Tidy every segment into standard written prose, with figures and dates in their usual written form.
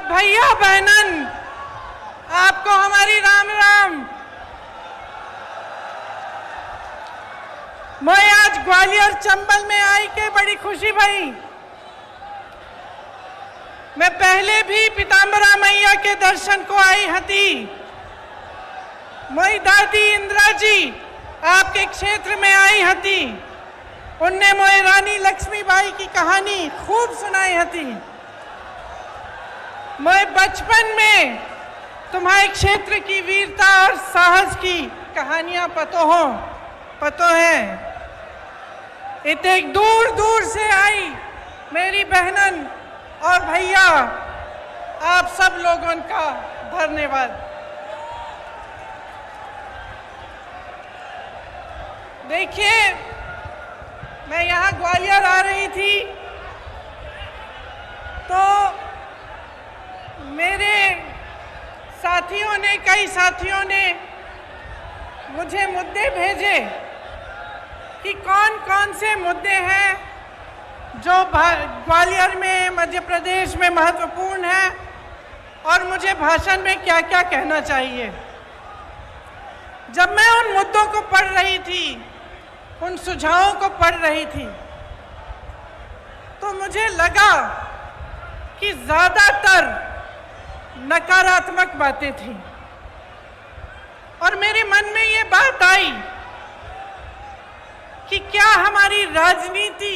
सब भैया बहनन, आपको हमारी राम राम। मैं आज ग्वालियर चंबल में आई के बड़ी खुशी भई। मैं पहले भी पीताम्बरा मैया के दर्शन को आई हती। मोई दादी इंदिरा जी आपके क्षेत्र में आई हती। उनने मोए रानी लक्ष्मीबाई की कहानी खूब सुनाई हती। मैं बचपन में तुम्हारे क्षेत्र की वीरता और साहस की कहानियां पतो है। इतने दूर दूर से आई मेरी बहनन और भैया, आप सब लोगों का धन्यवाद। देखिए, मैं यहाँ ग्वालियर आ रही थी तो मेरे कई साथियों ने मुझे मुद्दे भेजे कि कौन कौन से मुद्दे हैं जो ग्वालियर में, मध्य प्रदेश में महत्वपूर्ण है और मुझे भाषण में क्या क्या कहना चाहिए। जब मैं उन मुद्दों को पढ़ रही थी, उन सुझावों को पढ़ रही थी, तो मुझे लगा कि ज़्यादातर नकारात्मक बातें थी और मेरे मन में ये बात आई कि क्या हमारी राजनीति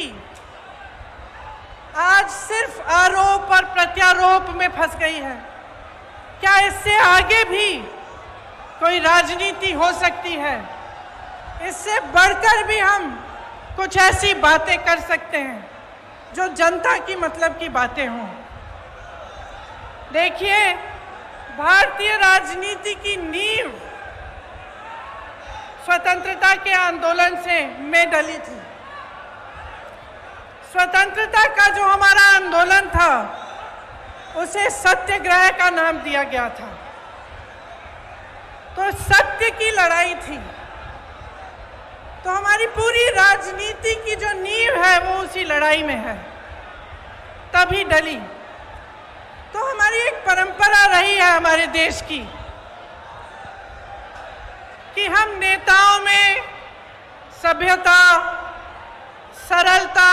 आज सिर्फ आरोप और प्रत्यारोप में फंस गई है? क्या इससे आगे भी कोई राजनीति हो सकती है? इससे बढ़कर भी हम कुछ ऐसी बातें कर सकते हैं जो जनता की मतलब की बातें हों। देखिए, भारतीय राजनीति की नींव स्वतंत्रता के आंदोलन से में डली थी। स्वतंत्रता का जो हमारा आंदोलन था उसे सत्याग्रह का नाम दिया गया था। तो सत्य की लड़ाई थी। तो हमारी पूरी राजनीति की जो नींव है वो उसी लड़ाई में है, तभी डली। तो हमारी एक परंपरा रही है हमारे देश की कि हम नेताओं में सभ्यता, सरलता,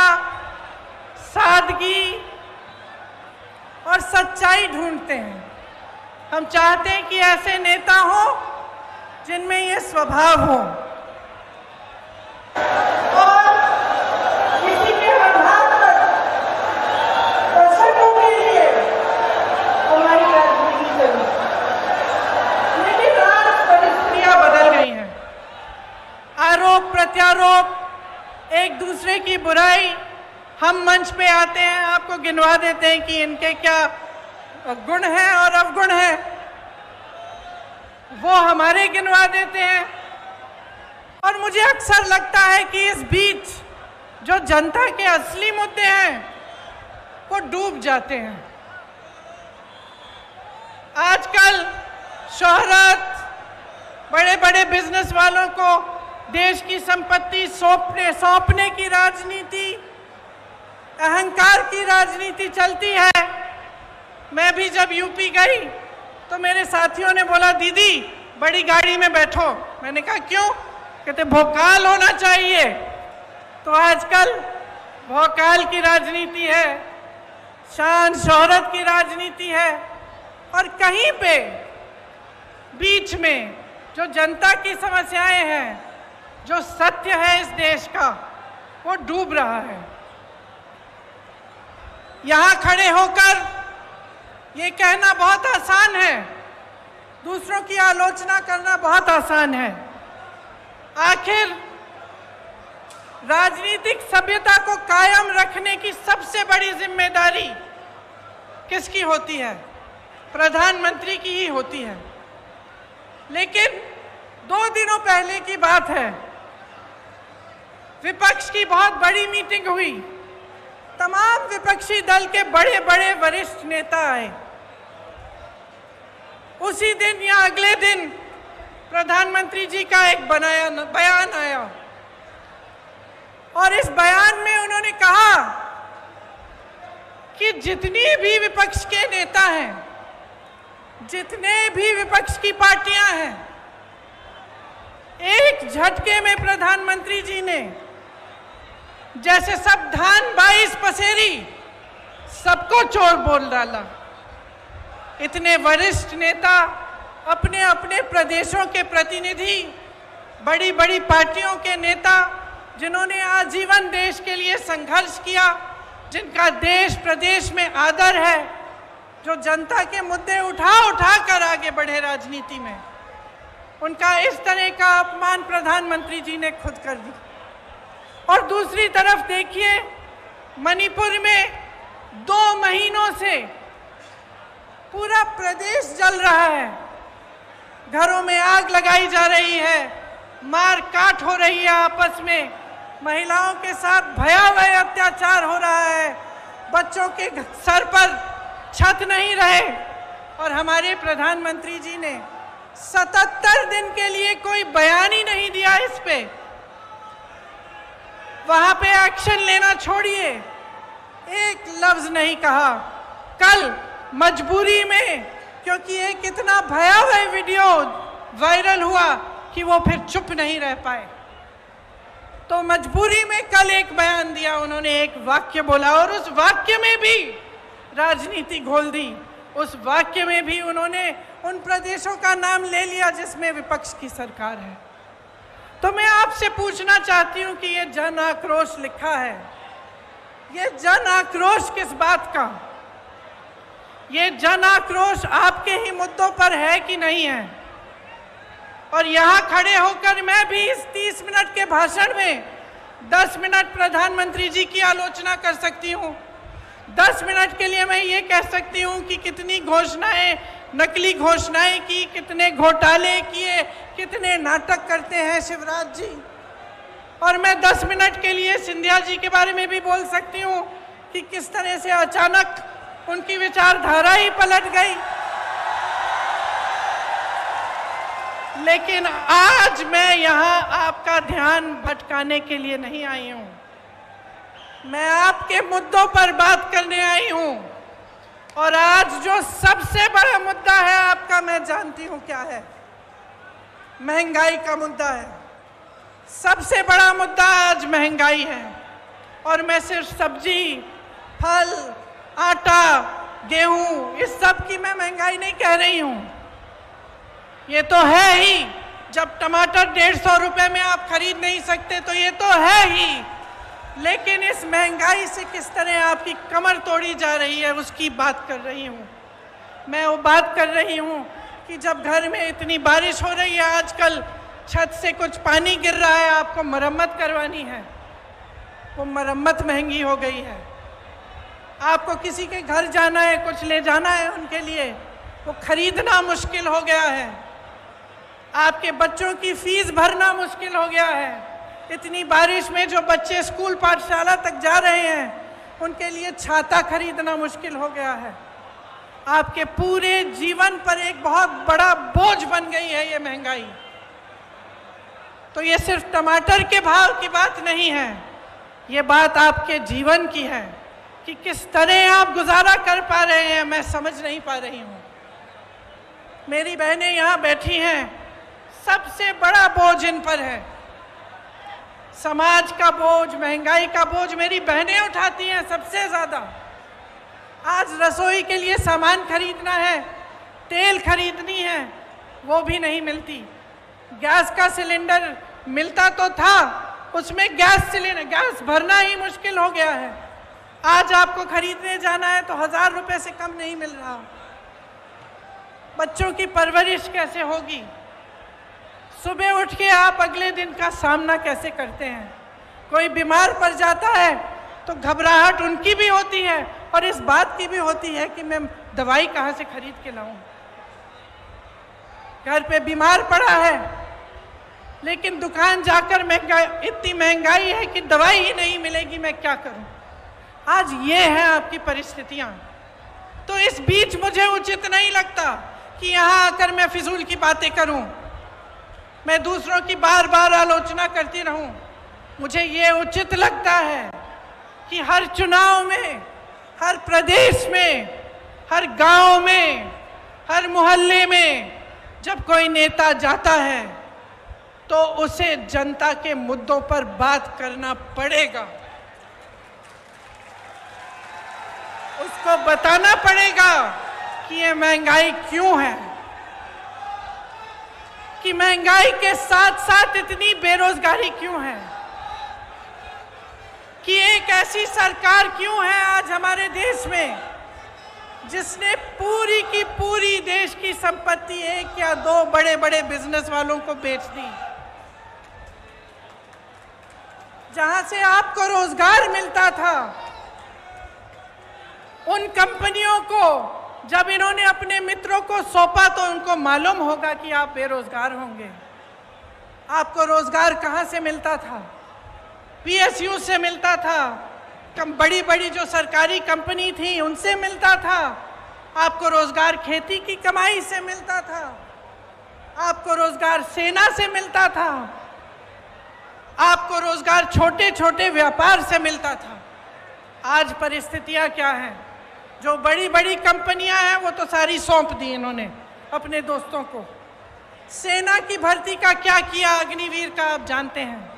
सादगी और सच्चाई ढूंढते हैं। हम चाहते हैं कि ऐसे नेता हो जिनमें ये स्वभाव हो और किसी के आधार पर दर्शकों के लिए हमारी राजनीति चली। लेकिन आज परिस्थितियां बदल गई हैं। आरोप प्रत्यारोप, एक दूसरे की बुराई, हम मंच पे आते हैं, आपको गिनवा देते हैं कि इनके क्या गुण हैं और अवगुण हैं, वो हमारे गिनवा देते हैं। और मुझे अक्सर लगता है कि इस बीच जो जनता के असली मुद्दे हैं वो डूब जाते हैं। आजकल शोहरत, बड़े बड़े बिजनेस वालों को देश की संपत्ति सौंपने की राजनीति, अहंकार की राजनीति चलती है। मैं भी जब यूपी गई तो मेरे साथियों ने बोला, दीदी बड़ी गाड़ी में बैठो। मैंने कहा क्यों? कहते भोकाल होना चाहिए। तो आजकल भोकाल की राजनीति है, शान शोहरत की राजनीति है और कहीं पे बीच में जो जनता की समस्याएं हैं, जो सत्य है इस देश का, वो डूब रहा है। यहाँ खड़े होकर ये कहना बहुत आसान है, दूसरों की आलोचना करना बहुत आसान है। आखिर राजनीतिक सभ्यता को कायम रखने की सबसे बड़ी जिम्मेदारी किसकी होती है? प्रधानमंत्री की ही होती है। लेकिन 2 दिनों पहले की बात है, विपक्ष की बहुत बड़ी मीटिंग हुई। तमाम विपक्षी दल के बड़े बड़े वरिष्ठ नेता आए। उसी दिन या अगले दिन प्रधानमंत्री जी का एक बयान आया और इस बयान में उन्होंने कहा कि जितनी भी विपक्ष के नेता हैं, जितने भी विपक्ष की पार्टियां हैं, एक झटके में प्रधानमंत्री जी ने जैसे सब धान 22 पसेरी सबको चोर बोल डाला। इतने वरिष्ठ नेता, अपने अपने प्रदेशों के प्रतिनिधि, बड़ी बड़ी पार्टियों के नेता, जिन्होंने आजीवन देश के लिए संघर्ष किया, जिनका देश प्रदेश में आदर है, जो जनता के मुद्दे उठा कर आगे बढ़े राजनीति में, उनका इस तरह का अपमान प्रधानमंत्री जी ने खुद कर दिया। और दूसरी तरफ देखिए, मणिपुर में 2 महीनों से पूरा प्रदेश जल रहा है, घरों में आग लगाई जा रही है, मार काट हो रही है आपस में, महिलाओं के साथ भयावह अत्याचार हो रहा है, बच्चों के सर पर छत नहीं रहे, और हमारे प्रधानमंत्री जी ने 77 दिन के लिए कोई बयान ही नहीं दिया इस पे। वहां पे एक्शन लेना छोड़िए, एक लफ्ज नहीं कहा। कल मजबूरी में, क्योंकि एक इतना भयावह वीडियो वायरल हुआ कि वो फिर चुप नहीं रह पाए, तो मजबूरी में कल एक बयान दिया उन्होंने, एक वाक्य बोला, और उस वाक्य में भी राजनीति घोल दी। उस वाक्य में भी उन्होंने उन प्रदेशों का नाम ले लिया जिसमें विपक्ष की सरकार है। तो मैं आपसे पूछना चाहती हूं कि ये जन आक्रोश लिखा है, ये जन आक्रोश किस बात का? ये जन आक्रोश आपके ही मुद्दों पर है कि नहीं है? और यहां खड़े होकर मैं भी इस 30 मिनट के भाषण में 10 मिनट प्रधानमंत्री जी की आलोचना कर सकती हूं, 10 मिनट के लिए मैं ये कह सकती हूं कि कितनी घोषणाएं, नकली घोषणाएं की, कितने घोटाले किए, कितने नाटक करते हैं शिवराज जी। और मैं 10 मिनट के लिए सिंधिया जी के बारे में भी बोल सकती हूं कि किस तरह से अचानक उनकी विचारधारा ही पलट गई। लेकिन आज मैं यहाँ आपका ध्यान भटकाने के लिए नहीं आई हूँ, मैं आपके मुद्दों पर बात करने आई हूँ। और आज जो सबसे बड़ा मुद्दा है आपका, मैं जानती हूँ क्या है, महंगाई का मुद्दा है। सबसे बड़ा मुद्दा आज महंगाई है। और मैं सिर्फ सब्जी, फल, आटा, गेहूं, इस सब की मैं महंगाई नहीं कह रही हूं। ये तो है ही, जब टमाटर 150 रुपए में आप खरीद नहीं सकते तो ये तो है ही। लेकिन इस महंगाई से किस तरह आपकी कमर तोड़ी जा रही है उसकी बात कर रही हूँ। मैं वो बात कर रही हूँ कि जब घर में इतनी बारिश हो रही है, आजकल छत से कुछ पानी गिर रहा है, आपको मरम्मत करवानी है, वो मरम्मत महंगी हो गई है। आपको किसी के घर जाना है, कुछ ले जाना है उनके लिए, वो खरीदना मुश्किल हो गया है। आपके बच्चों की फीस भरना मुश्किल हो गया है। इतनी बारिश में जो बच्चे स्कूल पाठशाला तक जा रहे हैं उनके लिए छाता खरीदना मुश्किल हो गया है। आपके पूरे जीवन पर एक बहुत बड़ा बोझ बन गई है ये महंगाई। तो ये सिर्फ टमाटर के भाव की बात नहीं है, ये बात आपके जीवन की है कि किस तरह आप गुजारा कर पा रहे हैं, मैं समझ नहीं पा रही हूँ। मेरी बहनें यहाँ बैठी हैं, सबसे बड़ा बोझ इन पर है, समाज का बोझ, महंगाई का बोझ मेरी बहनें उठाती हैं सबसे ज़्यादा। आज रसोई के लिए सामान खरीदना है, तेल खरीदनी है, वो भी नहीं मिलती। गैस का सिलेंडर मिलता तो था, उसमें गैस भरना ही मुश्किल हो गया है। आज आपको खरीदने जाना है तो 1000 रुपए से कम नहीं मिल रहा। बच्चों की परवरिश कैसे होगी? सुबह उठ के आप अगले दिन का सामना कैसे करते हैं? कोई बीमार पड़ जाता है तो घबराहट उनकी भी होती है और इस बात की भी होती है कि मैं दवाई कहाँ से खरीद के लाऊं। घर पे बीमार पड़ा है लेकिन दुकान जाकर इतनी महंगाई है कि दवाई ही नहीं मिलेगी, मैं क्या करूं? आज ये है आपकी परिस्थितियां। तो इस बीच मुझे उचित नहीं लगता कि यहाँ आकर मैं फिजूल की बातें करूं, मैं दूसरों की बार बार आलोचना करती रहूं। मुझे ये उचित लगता है कि हर चुनाव में, हर प्रदेश में हर गांव में, हर मोहल्ले में जब कोई नेता जाता है तो उसे जनता के मुद्दों पर बात करना पड़ेगा। उसको बताना पड़ेगा कि ये महंगाई क्यों है, कि महंगाई के साथ साथ इतनी बेरोजगारी क्यों है, कि एक ऐसी सरकार क्यों है आज हमारे देश में जिसने पूरी की पूरी देश की संपत्ति एक या दो बड़े बड़े बिजनेस वालों को बेच दी। जहां से आपको रोजगार मिलता था, उन कंपनियों को जब इन्होंने अपने मित्रों को सौंपा तो उनको मालूम होगा कि आप बेरोजगार होंगे। आपको रोजगार कहां से मिलता था? पीएसयू से मिलता था, बड़ी बड़ी जो सरकारी कंपनी थी उनसे मिलता था। आपको रोजगार खेती की कमाई से मिलता था, आपको रोजगार सेना से मिलता था, आपको रोजगार छोटे छोटे व्यापार से मिलता था। आज परिस्थितियां क्या हैं? जो बड़ी बड़ी कंपनियां हैं वो तो सारी सौंप दी इन्होंने अपने दोस्तों को। सेना की भर्ती का क्या किया अग्निवीर का आप जानते हैं।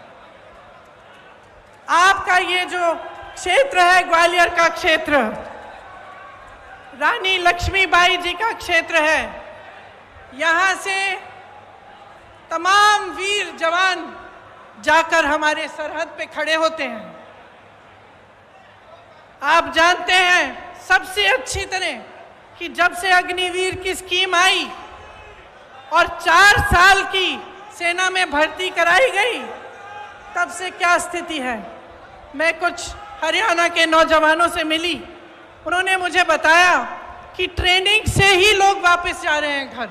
आपका ये जो क्षेत्र है, ग्वालियर का क्षेत्र, रानी लक्ष्मीबाई जी का क्षेत्र है, यहाँ से तमाम वीर जवान जाकर हमारे सरहद पे खड़े होते हैं। आप जानते हैं सबसे अच्छी तरह कि जब से अग्निवीर की स्कीम आई और 4 साल की सेना में भर्ती कराई गई, तब से क्या स्थिति है। मैं कुछ हरियाणा के नौजवानों से मिली, उन्होंने मुझे बताया कि ट्रेनिंग से ही लोग वापस जा रहे हैं घर।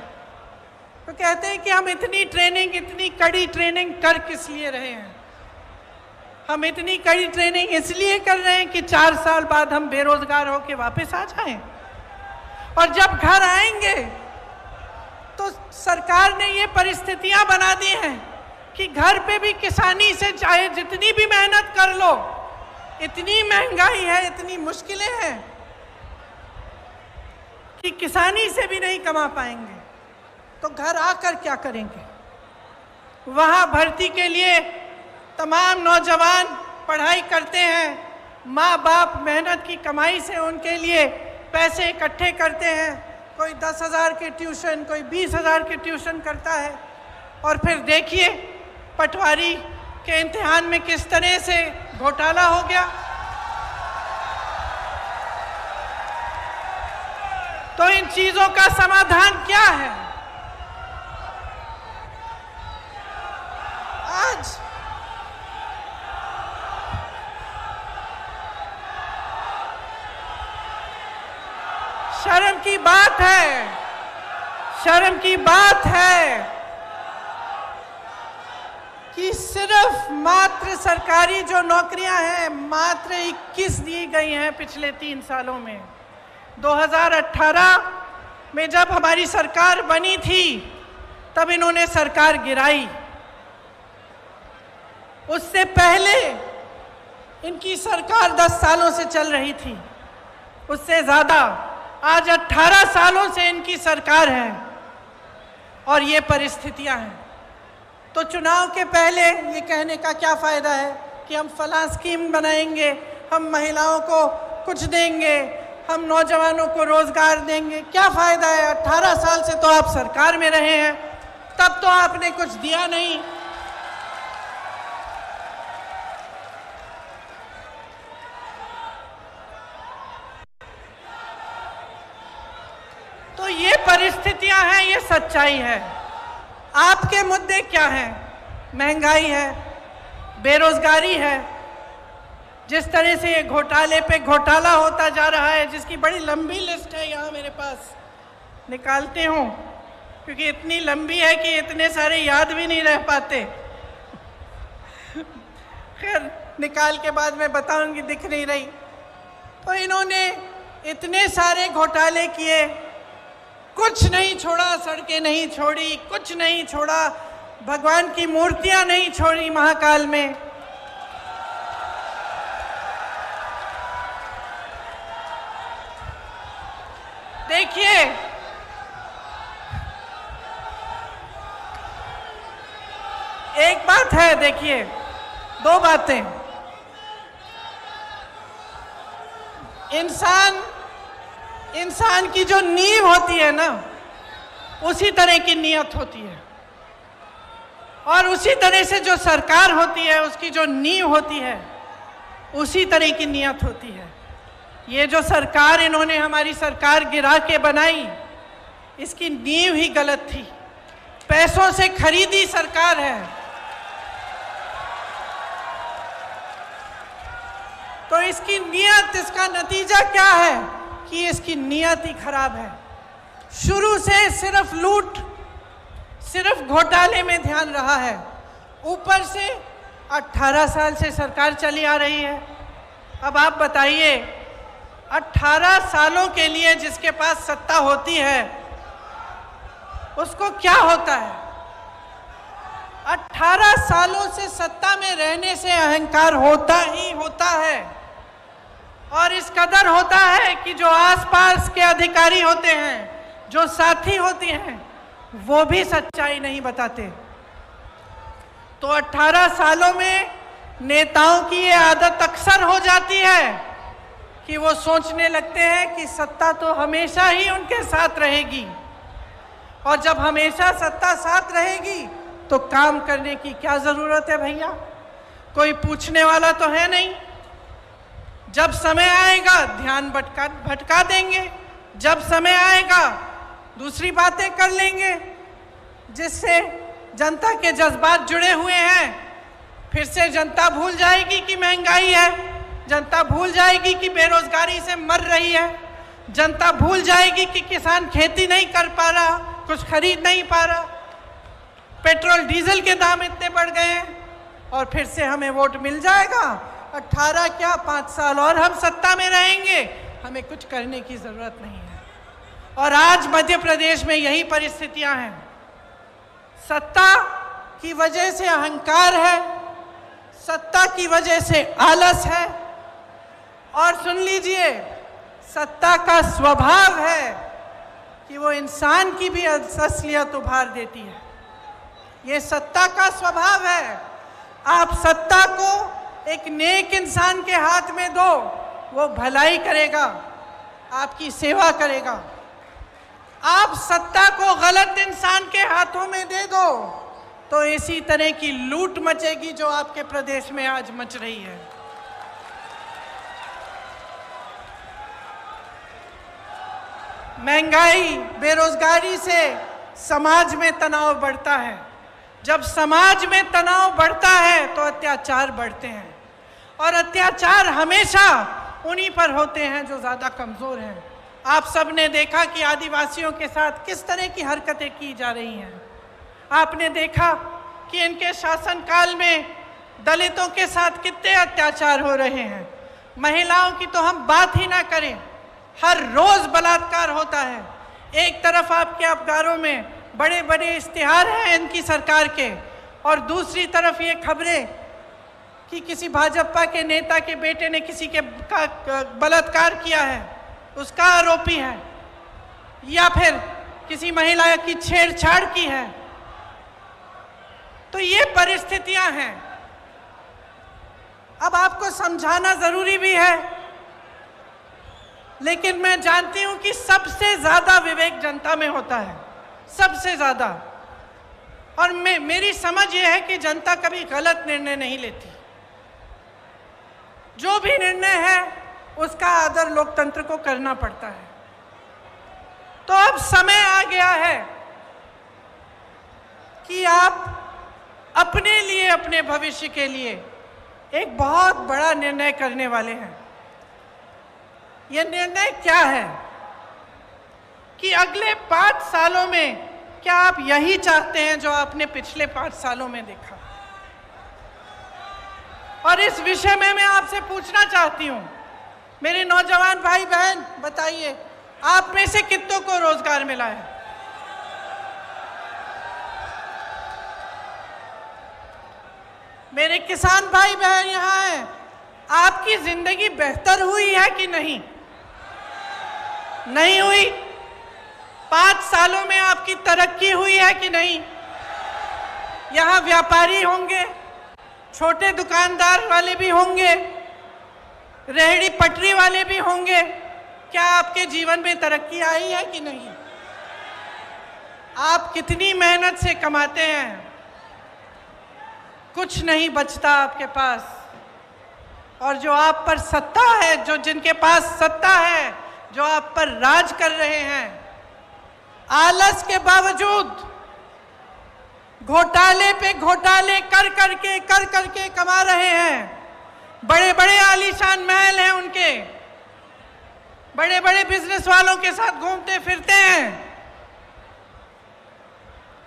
तो कहते हैं कि हम इतनी ट्रेनिंग, इतनी कड़ी ट्रेनिंग कर किस लिए रहे हैं। हम इतनी कड़ी ट्रेनिंग इसलिए कर रहे हैं कि 4 साल बाद हम बेरोजगार होकर वापस आ जाएं, और जब घर आएंगे तो सरकार ने ये परिस्थितियां बना दी हैं कि घर पे भी किसानी से चाहे जितनी भी मेहनत कर लो, इतनी महंगाई है, इतनी मुश्किलें हैं कि किसानी से भी नहीं कमा पाएंगे। तो घर आकर क्या करेंगे? वहाँ भर्ती के लिए तमाम नौजवान पढ़ाई करते हैं, माँ बाप मेहनत की कमाई से उनके लिए पैसे इकट्ठे करते हैं। कोई 10,000 के ट्यूशन, कोई 20,000 के ट्यूशन करता है, और फिर देखिए पटवारी के इम्तिहान में किस तरह से घोटाला हो गया। तो इन चीजों का समाधान क्या है? आज शर्म की बात है, शर्म की बात है कि सिर्फ मात्र सरकारी जो नौकरियां हैं मात्र 21 दी गई हैं पिछले 3 सालों में। 2018 में जब हमारी सरकार बनी थी तब इन्होंने सरकार गिराई। उससे पहले इनकी सरकार 10 सालों से चल रही थी, उससे ज़्यादा। आज 18 सालों से इनकी सरकार है और ये परिस्थितियां हैं। तो चुनाव के पहले ये कहने का क्या फ़ायदा है कि हम फलां स्कीम बनाएंगे, हम महिलाओं को कुछ देंगे, हम नौजवानों को रोज़गार देंगे। क्या फ़ायदा है? 18 साल से तो आप सरकार में रहे हैं, तब तो आपने कुछ दिया नहीं। तो ये परिस्थितियां हैं, ये सच्चाई है। आपके मुद्दे क्या हैं? महंगाई है, बेरोजगारी है। जिस तरह से ये घोटाले पे घोटाला होता जा रहा है, जिसकी बड़ी लंबी लिस्ट है, यहाँ मेरे पास निकालते हूँ क्योंकि इतनी लंबी है कि इतने सारे याद भी नहीं रह पाते। खैर निकाल के बाद मैं बताऊंगी, दिख नहीं रही। तो इन्होंने इतने सारे घोटाले किए, कुछ नहीं छोड़ा, सड़कें नहीं छोड़ी, कुछ नहीं छोड़ा, भगवान की मूर्तियां नहीं छोड़ी महाकाल में। देखिए, एक बात है, देखिए, दो बातें। इंसान की जो नींव होती है ना, उसी तरह की नीयत होती है, और उसी तरह से जो सरकार होती है उसकी जो नींव होती है उसी तरह की नीयत होती है। ये जो सरकार इन्होंने हमारी सरकार गिरा के बनाई, इसकी नींव ही गलत थी। पैसों से खरीदी सरकार है, तो इसकी नीयत, इसका नतीजा क्या है कि इसकी नीयत ही खराब है। शुरू से सिर्फ लूट, सिर्फ घोटाले में ध्यान रहा है। ऊपर से 18 साल से सरकार चली आ रही है। अब आप बताइए, 18 सालों के लिए जिसके पास सत्ता होती है उसको क्या होता है? 18 सालों से सत्ता में रहने से अहंकार होता ही होता है, और इस कदर होता है कि जो आसपास के अधिकारी होते हैं, जो साथी होते हैं, वो भी सच्चाई नहीं बताते। तो 18 सालों में नेताओं की ये आदत अक्सर हो जाती है कि वो सोचने लगते हैं कि सत्ता तो हमेशा ही उनके साथ रहेगी, और जब हमेशा सत्ता साथ रहेगी तो काम करने की क्या जरूरत है भैया? कोई पूछने वाला तो है नहीं। जब समय आएगा ध्यान भटका देंगे, जब समय आएगा दूसरी बातें कर लेंगे जिससे जनता के जज्बात जुड़े हुए हैं। फिर से जनता भूल जाएगी कि महंगाई है, जनता भूल जाएगी कि बेरोजगारी से मर रही है, जनता भूल जाएगी कि किसान खेती नहीं कर पा रहा, कुछ खरीद नहीं पा रहा, पेट्रोल डीजल के दाम इतने बढ़ गए हैं, और फिर से हमें वोट मिल जाएगा। 18 क्या 5 साल और हम सत्ता में रहेंगे, हमें कुछ करने की जरूरत नहीं है। और आज मध्य प्रदेश में यही परिस्थितियां हैं। सत्ता की वजह से अहंकार है, सत्ता की वजह से आलस है, और सुन लीजिए, सत्ता का स्वभाव है कि वो इंसान की भी असलियत उभार देती है। ये सत्ता का स्वभाव है। आप सत्ता को एक नेक इंसान के हाथ में दो, वो भलाई करेगा, आपकी सेवा करेगा। आप सत्ता को गलत इंसान के हाथों में दे दो तो इसी तरह की लूट मचेगी जो आपके प्रदेश में आज मच रही है। महंगाई, बेरोजगारी से समाज में तनाव बढ़ता है। जब समाज में तनाव बढ़ता है तो अत्याचार बढ़ते हैं, और अत्याचार हमेशा उन्हीं पर होते हैं जो ज़्यादा कमज़ोर हैं। आप सब ने देखा कि आदिवासियों के साथ किस तरह की हरकतें की जा रही हैं। आपने देखा कि इनके शासनकाल में दलितों के साथ कितने अत्याचार हो रहे हैं। महिलाओं की तो हम बात ही ना करें, हर रोज बलात्कार होता है। एक तरफ आपके अखबारों में बड़े बड़े इश्तिहार हैं इनकी सरकार के, और दूसरी तरफ ये खबरें कि किसी भाजपा के नेता के बेटे ने किसी के बलात्कार किया है, उसका आरोपी है, या फिर किसी महिला की छेड़छाड़ की है। तो ये परिस्थितियां हैं। अब आपको समझाना जरूरी भी है, लेकिन मैं जानती हूं कि सबसे ज्यादा विवेक जनता में होता है, सबसे ज्यादा। और मेरी समझ यह है कि जनता कभी गलत निर्णय नहीं लेती। जो भी निर्णय है उसका आदर लोकतंत्र को करना पड़ता है। तो अब समय आ गया है कि आप अपने लिए, अपने भविष्य के लिए एक बहुत बड़ा निर्णय करने वाले हैं। यह निर्णय क्या है कि अगले 5 सालों में क्या आप यही चाहते हैं जो आपने पिछले 5 सालों में देखा? और इस विषय में मैं आपसे पूछना चाहती हूं, मेरे नौजवान भाई बहन, बताइए आप में से कितनों को रोजगार मिला है? मेरे किसान भाई बहन यहाँ हैं, आपकी जिंदगी बेहतर हुई है कि नहीं? नहीं हुई। 5 सालों में आपकी तरक्की हुई है कि नहीं? यहाँ व्यापारी होंगे, छोटे दुकानदार वाले भी होंगे, रेहड़ी पटरी वाले भी होंगे। क्या आपके जीवन में तरक्की आई है कि नहीं? आप कितनी मेहनत से कमाते हैं, कुछ नहीं बचता आपके पास। और जो आप पर सत्ता है, जो जिनके पास सत्ता है, जो आप पर राज कर रहे हैं, आलस के बावजूद घोटाले पे घोटाले कर करके कमा रहे हैं। बड़े बड़े आलीशान महल हैं उनके, बड़े बड़े बिजनेस वालों के साथ घूमते फिरते हैं,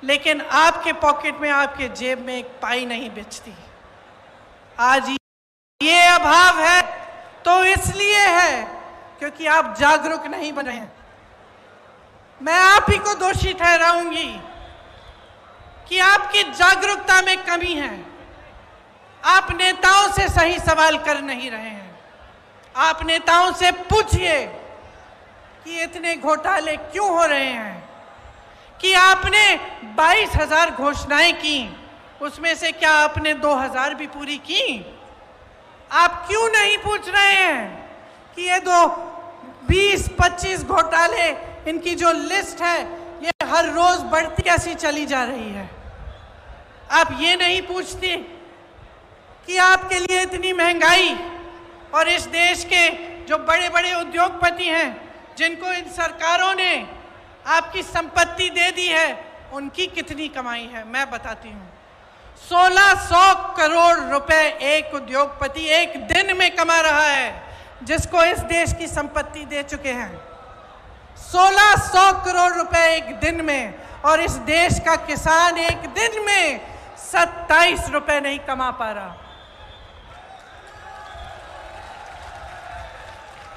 लेकिन आपके पॉकेट में, आपके जेब में एक पाई नहीं बचती। आज ये अभाव है तो इसलिए है क्योंकि आप जागरूक नहीं बने हैं। मैं आप ही को दोषी ठहराऊंगी कि आपकी जागरूकता में कमी है। आप नेताओं से सही सवाल कर नहीं रहे हैं। आप नेताओं से पूछिए कि इतने घोटाले क्यों हो रहे हैं, कि आपने 22,000 घोषणाएं की, उसमें से क्या आपने 2,000 भी पूरी की? आप क्यों नहीं पूछ रहे हैं कि ये 20-25 घोटाले, इनकी जो लिस्ट है ये हर रोज बढ़ती कैसी चली जा रही है? आप ये नहीं पूछते कि आपके लिए इतनी महंगाई और इस देश के जो बड़े बड़े उद्योगपति हैं, जिनको इन सरकारों ने आपकी संपत्ति दे दी है, उनकी कितनी कमाई है? मैं बताती हूँ। 1600 करोड़ रुपए एक उद्योगपति एक दिन में कमा रहा है, जिसको इस देश की संपत्ति दे चुके हैं। 1600 करोड़ रुपए एक दिन में, और इस देश का किसान एक दिन में 27 रुपए नहीं कमा पा रहा।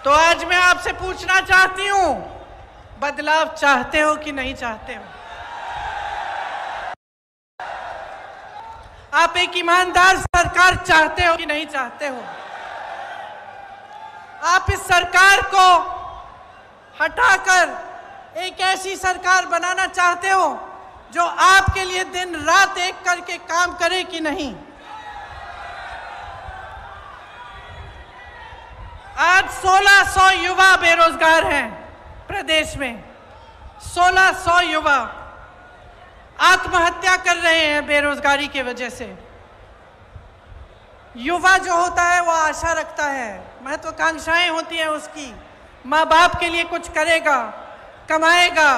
तो आज मैं आपसे पूछना चाहती हूं, बदलाव चाहते हो कि नहीं चाहते हो? आप एक ईमानदार सरकार चाहते हो कि नहीं चाहते हो? आप इस सरकार को हटाकर एक ऐसी सरकार बनाना चाहते हो जो आपके लिए दिन रात एक करके काम करे कि नहीं? आज 1600 युवा बेरोजगार हैं प्रदेश में। 1600 युवा आत्महत्या कर रहे हैं बेरोजगारी की वजह से। युवा जो होता है वो आशा रखता है, महत्वाकांक्षाएं होती हैं उसकी, माँ बाप के लिए कुछ करेगा, कमाएगा,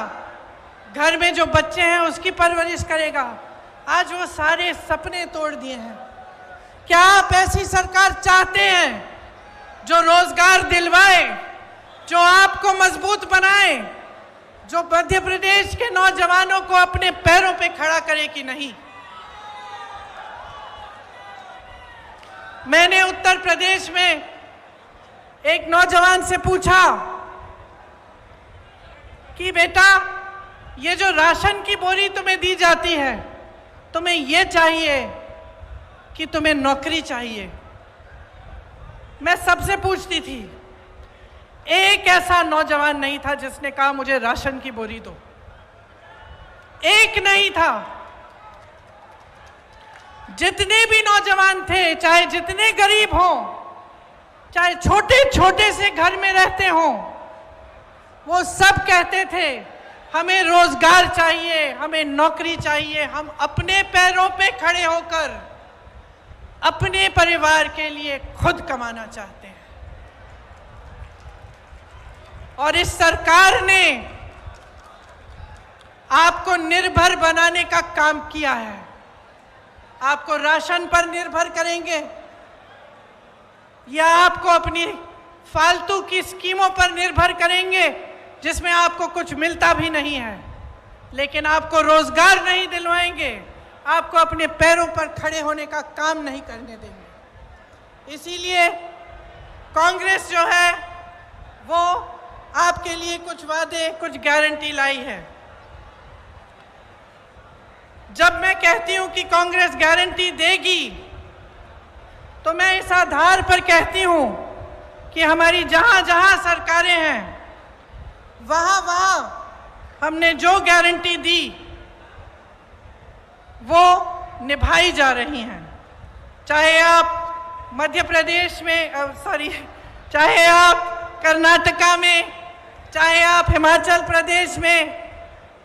घर में जो बच्चे हैं उसकी परवरिश करेगा। आज वो सारे सपने तोड़ दिए हैं। क्या आप ऐसी सरकार चाहते हैं जो रोजगार दिलवाए, जो आपको मजबूत बनाए, जो मध्य प्रदेश के नौजवानों को अपने पैरों पे खड़ा करे कि नहीं? मैंने उत्तर प्रदेश में एक नौजवान से पूछा कि बेटा, ये जो राशन की बोरी तुम्हें दी जाती है, तुम्हें ये चाहिए कि तुम्हें नौकरी चाहिए? मैं सबसे पूछती थी, एक ऐसा नौजवान नहीं था जिसने कहा मुझे राशन की बोरी दो। एक नहीं था। जितने भी नौजवान थे, चाहे जितने गरीब हों, चाहे छोटे छोटे से घर में रहते हों, वो सब कहते थे हमें रोजगार चाहिए, हमें नौकरी चाहिए, हम अपने पैरों पे खड़े होकर अपने परिवार के लिए खुद कमाना चाहते हैं। और इस सरकार ने आपको निर्भर बनाने का काम किया है। आपको राशन पर निर्भर करेंगे या आपको अपनी फालतू की स्कीमों पर निर्भर करेंगे जिसमें आपको कुछ मिलता भी नहीं है, लेकिन आपको रोजगार नहीं दिलवाएंगे, आपको अपने पैरों पर खड़े होने का काम नहीं करने देंगे। इसीलिए कांग्रेस जो है वो आपके लिए कुछ वादे, कुछ गारंटी लाई है। जब मैं कहती हूं कि कांग्रेस गारंटी देगी, तो मैं इस आधार पर कहती हूं कि हमारी जहां जहां सरकारें हैं, वहां वहां हमने जो गारंटी दी वो निभाई जा रही हैं। चाहे आप मध्य प्रदेश में चाहे आप कर्नाटका में, चाहे आप हिमाचल प्रदेश में,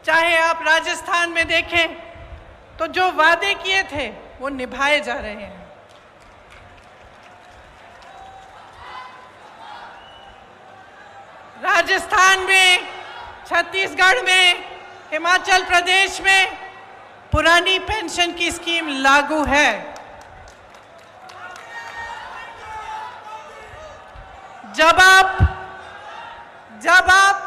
चाहे आप राजस्थान में देखें, तो जो वादे किए थे वो निभाए जा रहे हैं। राजस्थान में, छत्तीसगढ़ में, हिमाचल प्रदेश में पुरानी पेंशन की स्कीम लागू है। जब आप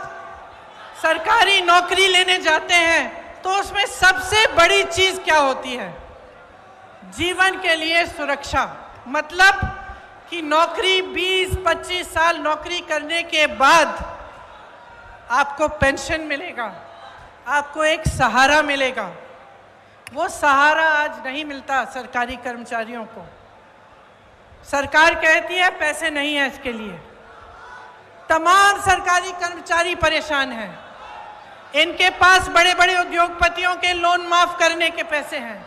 सरकारी नौकरी लेने जाते हैं तो उसमें सबसे बड़ी चीज क्या होती है? जीवन के लिए सुरक्षा। मतलब कि नौकरी 20-25 साल नौकरी करने के बाद आपको पेंशन मिलेगा, आपको एक सहारा मिलेगा। वो सहारा आज नहीं मिलता सरकारी कर्मचारियों को। सरकार कहती है पैसे नहीं है इसके लिए। तमाम सरकारी कर्मचारी परेशान हैं। इनके पास बड़े बड़े उद्योगपतियों के लोन माफ करने के पैसे हैं,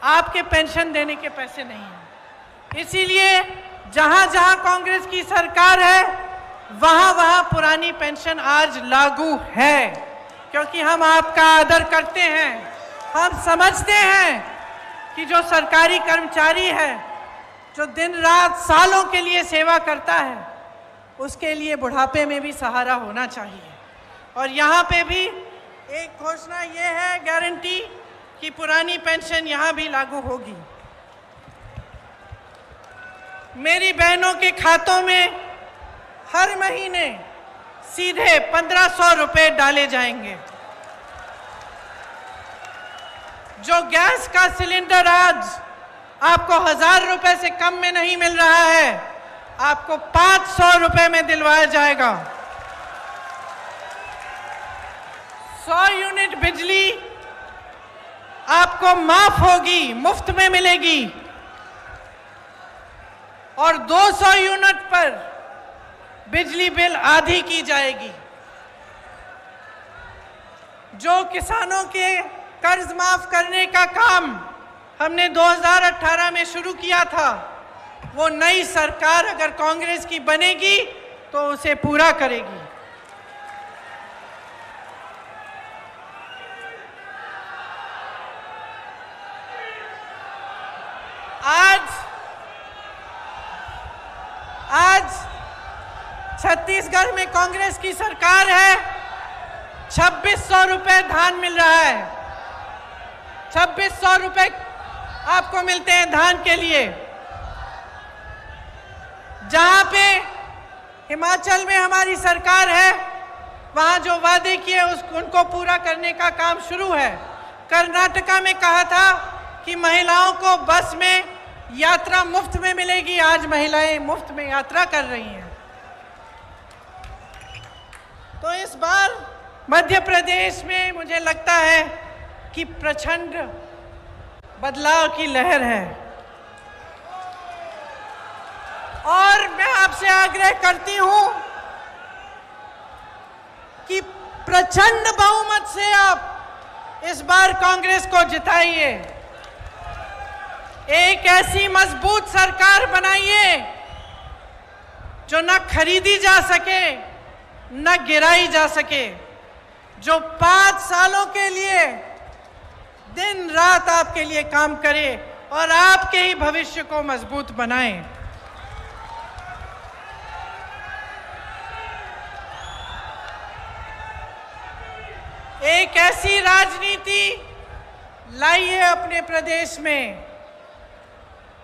आपके पेंशन देने के पैसे नहीं हैं। इसीलिए जहां जहां कांग्रेस की सरकार है वहां वहां पुरानी पेंशन आज लागू है, क्योंकि हम आपका आदर करते हैं। हम समझते हैं कि जो सरकारी कर्मचारी है, जो दिन रात सालों के लिए सेवा करता है, उसके लिए बुढ़ापे में भी सहारा होना चाहिए। और यहाँ पे भी एक घोषणा ये है, गारंटी, कि पुरानी पेंशन यहाँ भी लागू होगी। मेरी बहनों के खातों में हर महीने सीधे 1500 रुपए डाले जाएंगे। जो गैस का सिलेंडर आज आपको 1000 रुपए से कम में नहीं मिल रहा है, आपको 500 रुपए में दिलवाया जाएगा। 100 यूनिट बिजली आपको माफ होगी, मुफ्त में मिलेगी। और 200 यूनिट पर बिजली बिल आधी की जाएगी। जो किसानों के कर्ज माफ करने का काम हमने 2018 में शुरू किया था, वो नई सरकार अगर कांग्रेस की बनेगी तो उसे पूरा करेगी। आज छत्तीसगढ़ में कांग्रेस की सरकार है, 2600 रुपए धान मिल रहा है। 2600 रुपए आपको मिलते हैं धान के लिए। जहां पे हिमाचल में हमारी सरकार है, वहां जो वादे किए उनको पूरा करने का काम शुरू है। कर्नाटका में कहा था कि महिलाओं को बस में यात्रा मुफ्त में मिलेगी, आज महिलाएं मुफ्त में यात्रा कर रही हैं। तो इस बार मध्य प्रदेश में मुझे लगता है कि प्रचंड बदलाव की लहर है। और मैं आपसे आग्रह करती हूं कि प्रचंड बहुमत से आप इस बार कांग्रेस को जिताइए। एक ऐसी मजबूत सरकार बनाइए जो न खरीदी जा सके न गिराई जा सके, जो 5 सालों के लिए दिन रात आपके लिए काम करे और आपके ही भविष्य को मजबूत बनाए। एक ऐसी राजनीति लाइए अपने प्रदेश में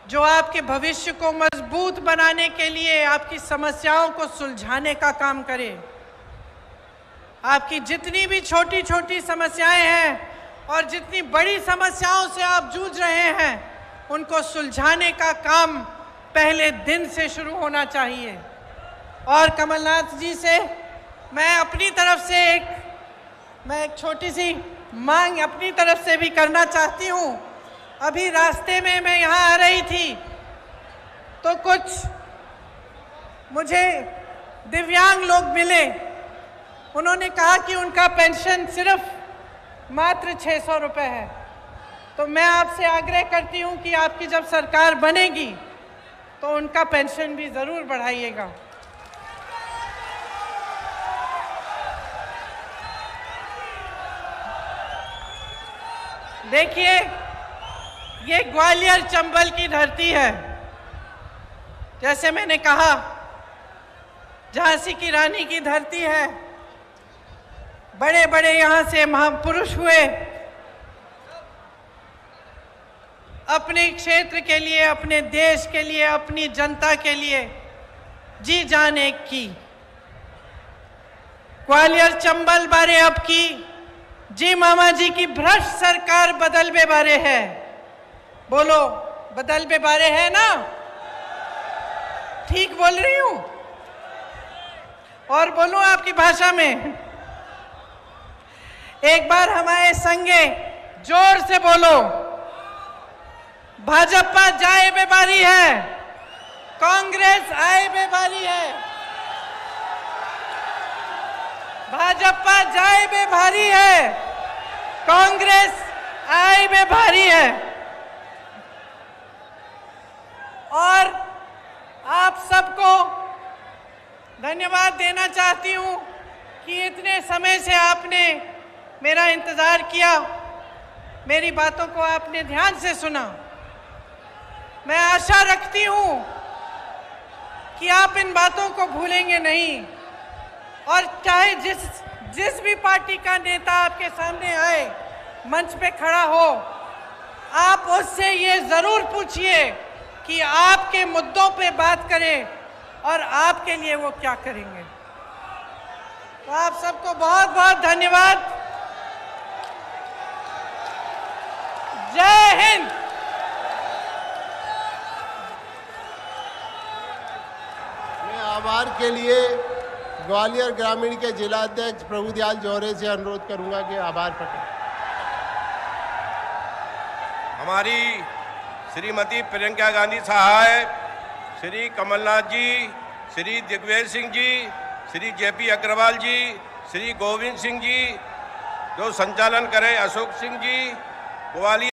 जो आपके भविष्य को मजबूत बनाने के लिए आपकी समस्याओं को सुलझाने का काम करे। आपकी जितनी भी छोटी छोटी समस्याएं हैं और जितनी बड़ी समस्याओं से आप जूझ रहे हैं, उनको सुलझाने का काम पहले दिन से शुरू होना चाहिए। और कमलनाथ जी से मैं अपनी तरफ से एक छोटी सी मांग अपनी तरफ से भी करना चाहती हूँ। अभी रास्ते में मैं यहाँ आ रही थी तो कुछ मुझे दिव्यांग लोग मिले। उन्होंने कहा कि उनका पेंशन सिर्फ मात्र 600 रुपये है। तो मैं आपसे आग्रह करती हूं कि आपकी जब सरकार बनेगी तो उनका पेंशन भी ज़रूर बढ़ाइएगा। देखिए, ये ग्वालियर चंबल की धरती है। जैसे मैंने कहा, झांसी की रानी की धरती है। बड़े बड़े यहाँ से महापुरुष हुए, अपने क्षेत्र के लिए, अपने देश के लिए, अपनी जनता के लिए जी जान एक की। ग्वालियर चंबल बारे अब की जी मामा जी की भ्रष्ट सरकार बदलबे बारे है। बोलो, बदलबे बारे है ना? ठीक बोल रही हूं? और बोलूं आपकी भाषा में? एक बार हमारे संगे जोर से बोलो, भाजपा जाए बेबारी है, कांग्रेस आए बेबारी है। भाजपा जाए बेभारी है, कांग्रेस आए बेभारी है। और आप सबको धन्यवाद देना चाहती हूं कि इतने समय से आपने मेरा इंतजार किया, मेरी बातों को आपने ध्यान से सुना। मैं आशा रखती हूं कि आप इन बातों को भूलेंगे नहीं, और चाहे जिस भी पार्टी का नेता आपके सामने आए, मंच पे खड़ा हो, आप उससे ये जरूर पूछिए कि आपके मुद्दों पे बात करें और आपके लिए वो क्या करेंगे। तो आप सबको बहुत बहुत धन्यवाद। जय हिंद। मैं आभार के लिए ग्वालियर ग्रामीण के जिलाध्यक्ष प्रभुदयाल जौहरे से अनुरोध करूंगा कि आभार प्रकट। हमारी श्रीमती प्रियंका गांधी साहब, श्री कमलनाथ जी, श्री दिग्विजय सिंह जी, श्री जेपी अग्रवाल जी, श्री गोविंद सिंह जी, जो संचालन करें अशोक सिंह जी, ग्वालियर